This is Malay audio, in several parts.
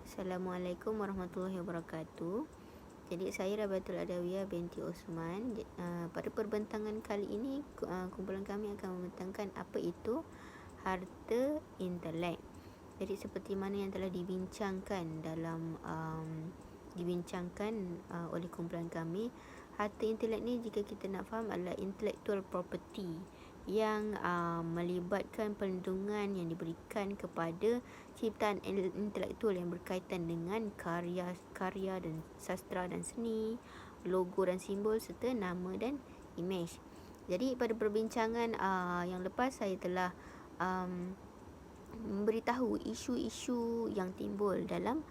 Assalamualaikum warahmatullahi wabarakatuh. Jadi saya Rabatul Adawiyah binti Osman. Pada perbincangan kali ini kumpulan kami akan membentangkan apa itu harta intelek. Jadi seperti mana yang telah dibincangkan oleh kumpulan kami, harta intelek ni jika kita nak faham adalah intellectual property yang melibatkan perlindungan yang diberikan kepada ciptaan intelektual yang berkaitan dengan karya dan sastra dan seni, logo dan simbol serta nama dan imej. Jadi pada perbincangan yang lepas saya telah memberitahu isu-isu yang timbul dalam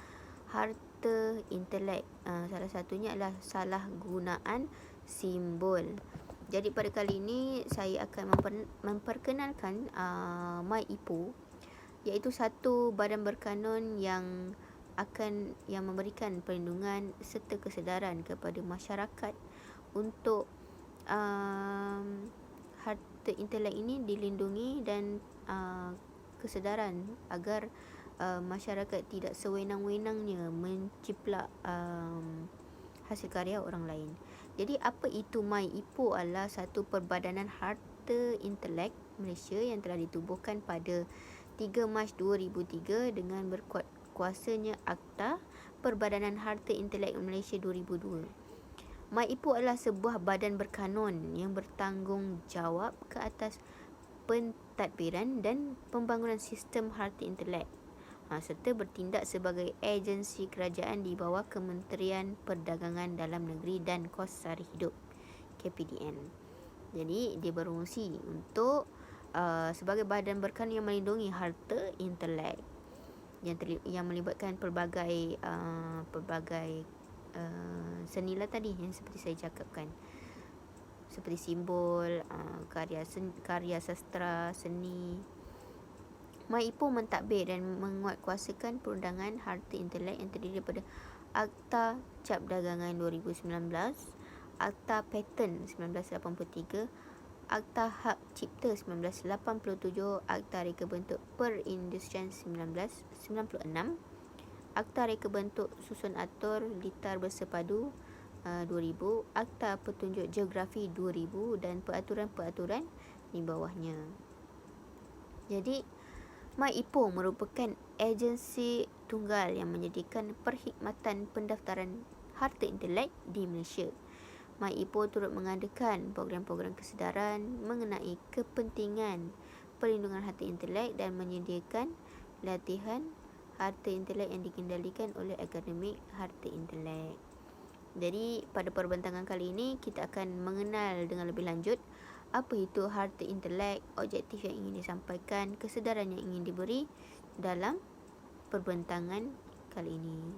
harta intelek. Salah satunya adalah salah gunaan simbol. Jadi pada kali ini saya akan memperkenalkan MyIPO, iaitu satu badan berkanun yang memberikan perlindungan serta kesedaran kepada masyarakat untuk harta intelek ini dilindungi dan kesedaran agar masyarakat tidak sewenang-wenangnya menciplak hasil karya orang lain. Jadi apa itu MyIPO adalah satu perbadanan harta intelek Malaysia yang telah ditubuhkan pada 3 Mac 2003 dengan berkuat kuasanya Akta Perbadanan Harta Intelek Malaysia 2002. MyIPO adalah sebuah badan berkanun yang bertanggungjawab ke atas pentadbiran dan pembangunan sistem harta intelek serta bertindak sebagai agensi kerajaan di bawah Kementerian Perdagangan Dalam Negeri dan Kos Sari Hidup KPDN. Jadi dia berfungsi untuk sebagai badan berkanun yang melindungi harta intelek yang melibatkan pelbagai seni lah tadi yang seperti saya cakapkan, seperti simbol, karya sastra, seni. MyIPO mentadbir dan menguatkuasakan perundangan harta intelek yang terdiri daripada Akta Cap Dagangan 2019, Akta Paten 1983, Akta Hak Cipta 1987, Akta Reka Bentuk Perindustrian 1996, Akta Reka Bentuk Susun Atur Litar Bersepadu 2000, Akta Petunjuk Geografi 2000 dan peraturan-peraturan di bawahnya. Jadi MyIPO merupakan agensi tunggal yang menyediakan perkhidmatan pendaftaran harta intelek di Malaysia. MyIPO turut mengadakan program-program kesedaran mengenai kepentingan perlindungan harta intelek dan menyediakan latihan harta intelek yang dikendalikan oleh Akademik Harta Intelek. Jadi pada perbincangan kali ini kita akan mengenal dengan lebih lanjut apa itu harta intelek, objektif yang ingin disampaikan, kesedaran yang ingin diberi dalam perbincangan kali ini.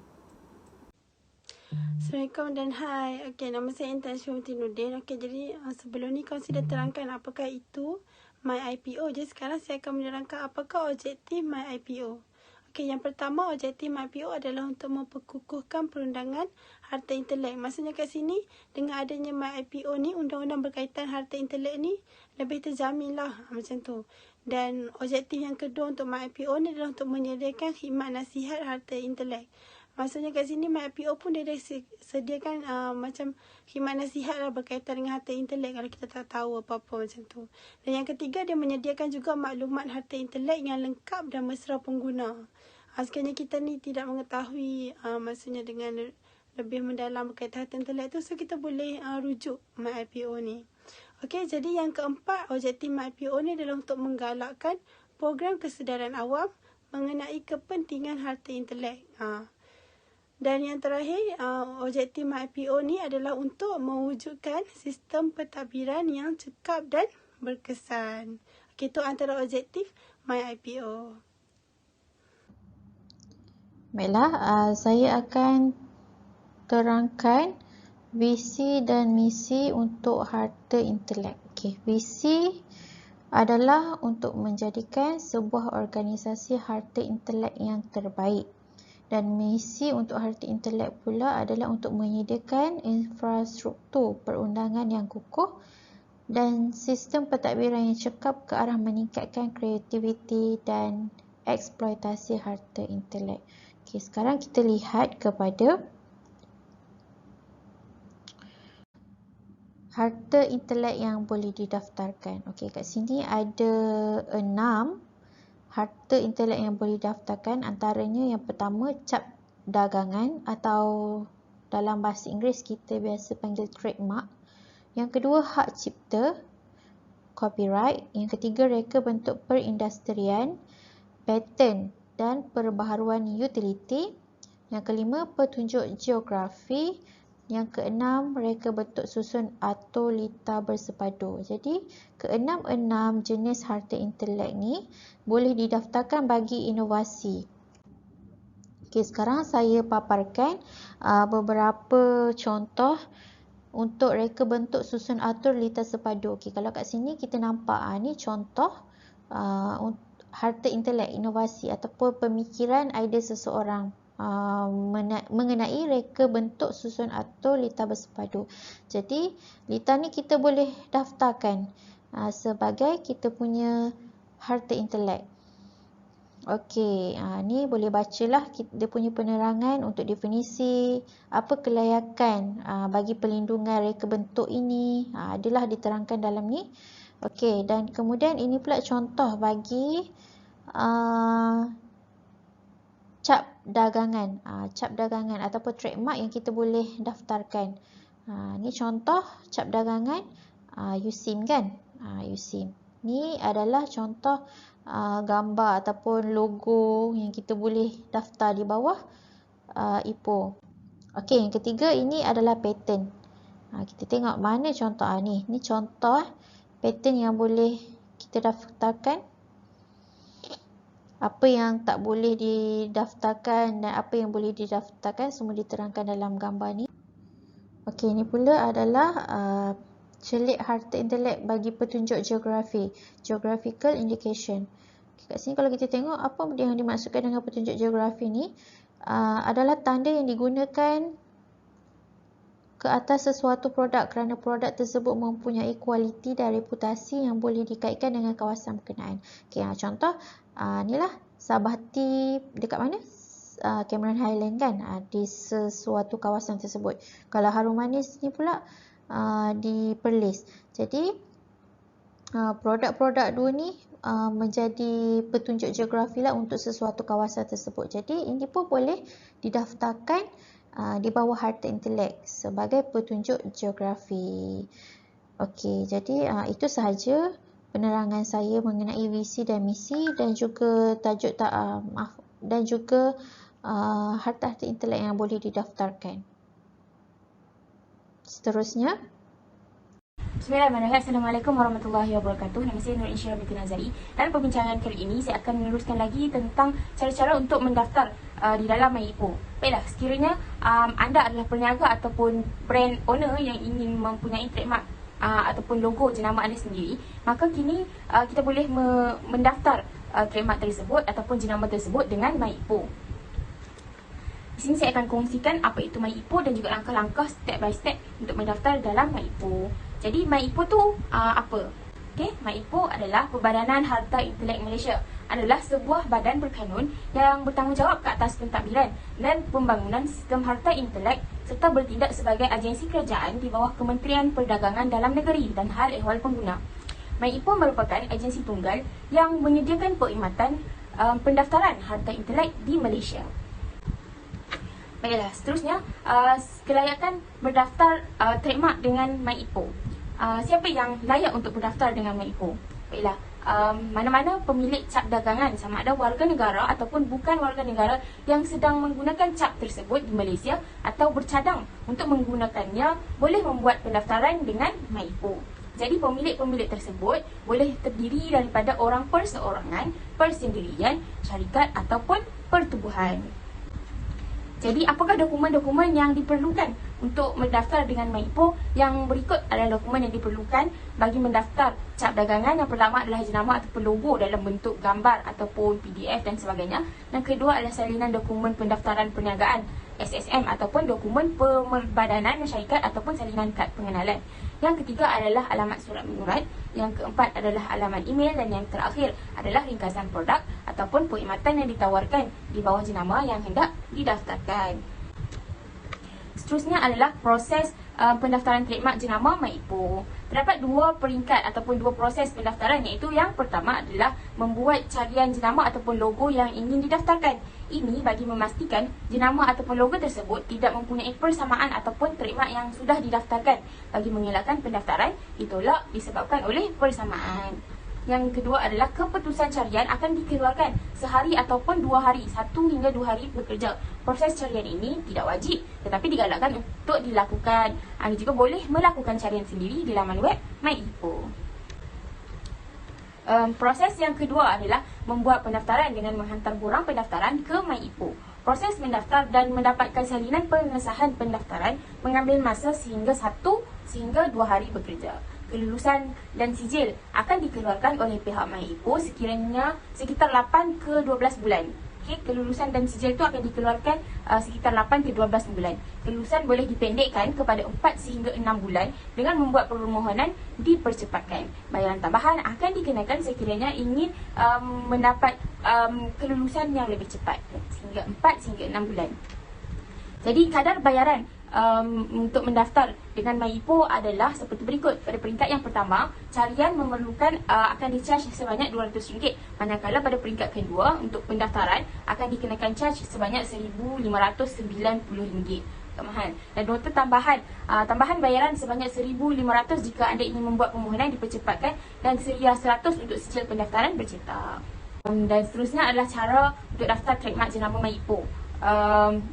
Assalamualaikum dan hai. Okey, nama saya Intan Syuhutinuddin. Okey, jadi sebelum ni kau sudah terangkan apakah itu MyIPO. Jadi sekarang saya akan menerangkan apakah objektif MyIPO. Okey, yang pertama objektif MyIPO adalah untuk memperkukuhkan perundangan harta intelek. Maksudnya kat sini dengan adanya MyIPO ni, undang-undang berkaitan harta intelek ni lebih terjamin lah macam tu. Dan objektif yang kedua untuk MyIPO ni adalah untuk menyediakan khidmat nasihat harta intelek. Maksudnya kat sini MyIPO pun dia sediakan macam khidmat nasihat lah berkaitan dengan harta intelek kalau kita tak tahu apa-apa macam tu. Dan yang ketiga, dia menyediakan juga maklumat harta intelek yang lengkap dan mesra pengguna. Sekiranya kita ni tidak mengetahui maksudnya dengan lebih mendalam berkaitan harta intelek tu, so kita boleh rujuk MyIPO ni. Okey, jadi yang keempat, objektif MyIPO ni adalah untuk menggalakkan program kesedaran awam mengenai kepentingan harta intelek. Dan yang terakhir, objektif MyIPO ni adalah untuk mewujudkan sistem pentadbiran yang cekap dan berkesan. Okey, itu antara objektif MyIPO. Baiklah, saya akan terangkan visi dan misi untuk harta intelek. Okey, visi adalah untuk menjadikan sebuah organisasi harta intelek yang terbaik. Dan misi untuk harta intelek pula adalah untuk menyediakan infrastruktur perundangan yang kukuh dan sistem pentadbiran yang cekap ke arah meningkatkan kreativiti dan eksploitasi harta intelek. Okey, sekarang kita lihat kepada harta intelek yang boleh didaftarkan. Okey, kat sini ada 6 harta intelek yang boleh didaftarkan. Antaranya yang pertama cap dagangan atau dalam bahasa Inggeris kita biasa panggil trademark. Yang kedua hak cipta, copyright. Yang ketiga reka bentuk perindustrian, paten dan perbaharuan utility. Yang kelima petunjuk geografi. Yang keenam reka bentuk susun atau lita bersepadu. Jadi keenam jenis harta intelek ni boleh didaftarkan bagi inovasi. Okey, sekarang saya paparkan beberapa contoh untuk reka bentuk susun atur lita sepadu. Okey, kalau kat sini kita nampak ni contoh harta intelek inovasi ataupun pemikiran idea seseorang mengenai reka bentuk susun atur lita bersepadu. Jadi lita ni kita boleh daftarkan sebagai kita punya harta intelek. Okey, ni boleh bacalah dia punya penerangan untuk definisi apa kelayakan bagi pelindungan reka bentuk ini, adalah diterangkan dalam ni. Okey, dan kemudian ini pula contoh bagi cap dagangan, cap dagangan ataupun trademark yang kita boleh daftarkan. Ni contoh cap dagangan USIM kan, USIM. Ni adalah contoh gambar ataupun logo yang kita boleh daftar di bawah IPO. Okey, yang ketiga ini adalah patent. Kita tengok mana contoh ni. Ni contoh patent yang boleh kita daftarkan. Apa yang tak boleh didaftarkan dan apa yang boleh didaftarkan semua diterangkan dalam gambar ni. Okey, ni pula adalah celik harta intelek bagi petunjuk geografi, geographical indication. Kat sini kalau kita tengok apa yang dimaksudkan dengan petunjuk geografi ni adalah tanda yang digunakan ke atas sesuatu produk kerana produk tersebut mempunyai kualiti dan reputasi yang boleh dikaitkan dengan kawasan berkenaan. Okey, contoh inilah Sabati dekat mana? Cameron Highland kan, di sesuatu kawasan tersebut. Kalau Harum Manis ni pula di Perlis. Jadi produk-produk dua ni menjadi petunjuk geografi lah untuk sesuatu kawasan tersebut. Jadi ini pun boleh didaftarkan di bawah harta intelek sebagai petunjuk geografi. Okey, jadi itu sahaja penerangan saya mengenai visi dan misi dan juga tajuk dan juga harta-harta intelek yang boleh didaftarkan. Seterusnya, Bismillahirrahmanirrahim. Assalamualaikum warahmatullahi wabarakatuh. Nama saya Nur Insyirah binti Nazari. Dalam perbincangan kali ini, saya akan meneruskan lagi tentang cara-cara untuk mendaftar di dalam MyIPO. Baiklah, sekiranya anda adalah perniaga ataupun brand owner yang ingin mempunyai trademark ataupun logo jenama anda sendiri, maka kini kita boleh mendaftar trademark tersebut ataupun jenama tersebut dengan MyIPO. Di sini saya akan kongsikan apa itu MyIPO dan juga langkah-langkah step by step untuk mendaftar dalam MyIPO. Jadi MyIPO tu apa? Okey, MyIPO adalah Perbadanan Harta Intelek Malaysia. Adalah sebuah badan berkanun yang bertanggungjawab ke atas pentadbiran dan pembangunan sistem harta intelek serta bertindak sebagai agensi kerajaan di bawah Kementerian Perdagangan Dalam Negeri dan Hal Ehwal Pengguna. MyIPO merupakan agensi tunggal yang menyediakan perkhidmatan pendaftaran harta intelek di Malaysia. Baiklah, seterusnya kelayakan berdaftar trademark dengan MyIPO. Siapa yang layak untuk berdaftar dengan MyIPO? Baiklah, mana-mana pemilik cap dagangan sama ada warga negara ataupun bukan warga negara yang sedang menggunakan cap tersebut di Malaysia atau bercadang untuk menggunakannya boleh membuat pendaftaran dengan MyIPO. Jadi pemilik-pemilik tersebut boleh terdiri daripada orang perseorangan, persendirian, syarikat ataupun pertubuhan. Jadi apakah dokumen-dokumen yang diperlukan untuk mendaftar dengan MyIPO? Yang berikut adalah dokumen yang diperlukan bagi mendaftar cap dagangan. Yang pertama adalah jenama ataupun logo dalam bentuk gambar ataupun PDF dan sebagainya. Yang kedua adalah salinan dokumen pendaftaran perniagaan SSM ataupun dokumen pemerbadanan syarikat ataupun salinan kad pengenalan. Yang ketiga adalah alamat surat menyurat. Yang keempat adalah alamat email dan yang terakhir adalah ringkasan produk atau ataupun perkhidmatan yang ditawarkan di bawah jenama yang hendak didaftarkan. Seterusnya adalah proses pendaftaran trademark jenama MyIpoh. Terdapat dua peringkat ataupun dua proses pendaftaran, iaitu yang pertama adalah membuat carian jenama ataupun logo yang ingin didaftarkan. Ini bagi memastikan jenama ataupun logo tersebut tidak mempunyai persamaan ataupun trademark yang sudah didaftarkan. Bagi mengelakkan pendaftaran ditolak disebabkan oleh persamaan. Yang kedua adalah keputusan carian akan dikeluarkan sehari ataupun 2 hari, 1 hingga 2 hari bekerja. Proses carian ini tidak wajib tetapi digalakkan untuk dilakukan. Anda juga boleh melakukan carian sendiri di laman web MyIpoh. Proses yang kedua adalah membuat pendaftaran dengan menghantar borang pendaftaran ke MyIpoh. Proses mendaftar dan mendapatkan salinan pengesahan pendaftaran mengambil masa sehingga 1 sehingga 2 hari bekerja. Kelulusan dan sijil akan dikeluarkan oleh pihak MyIpoh sekiranya sekitar 8 ke 12 bulan. Okey, kelulusan dan sijil itu akan dikeluarkan sekitar 8 ke 12 bulan. Kelulusan boleh dipendekkan kepada 4 sehingga 6 bulan dengan membuat permohonan dipercepatkan. Bayaran tambahan akan dikenakan sekiranya ingin mendapat kelulusan yang lebih cepat, sehingga 4 sehingga 6 bulan. Jadi kadar bayaran untuk mendaftar dengan MyIpoh adalah seperti berikut. Pada peringkat yang pertama, carian memerlukan akan di-charge sebanyak RM200, manakala pada peringkat kedua untuk pendaftaran akan dikenakan charge sebanyak RM1,590. Tak mahal. Dan nota tambahan bayaran sebanyak RM1,500 jika anda ingin membuat permohonan dipercepatkan, dan RM100 untuk sijil pendaftaran bercetak. Dan seterusnya adalah cara untuk daftar trademark jenama MyIpoh.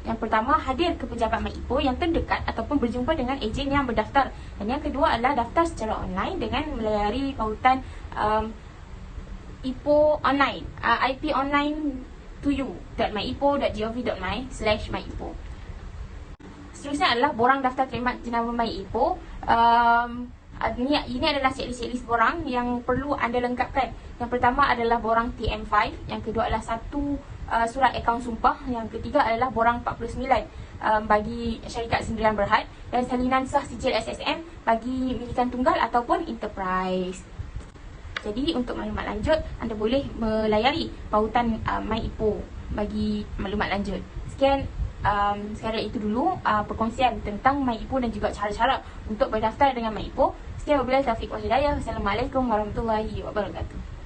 Yang pertama, hadir ke pejabat MyIpoh yang terdekat ataupun berjumpa dengan ejen yang berdaftar. Dan yang kedua adalah daftar secara online dengan melayari pautan Ipoh online, iponline2u.myipoh.gov.my/myipoh. Seterusnya adalah borang daftar trademark jenama MyIpoh. Ini adalah checklist borang yang perlu anda lengkapkan. Yang pertama adalah borang TM5, yang kedua adalah surat akaun sumpah, yang ketiga adalah borang 49 bagi syarikat sendirian berhad, dan salinan sah sijil SSM bagi milikan tunggal ataupun enterprise. Jadi untuk maklumat lanjut anda boleh melayari pautan MyIpoh bagi maklumat lanjut. Sekarang itu dulu perkongsian tentang MyIpoh dan juga cara-cara untuk berdaftar dengan MyIpoh. Sekian, wabillahi taufiq wal hidayah. Wassalamualaikum warahmatullahi wabarakatuh.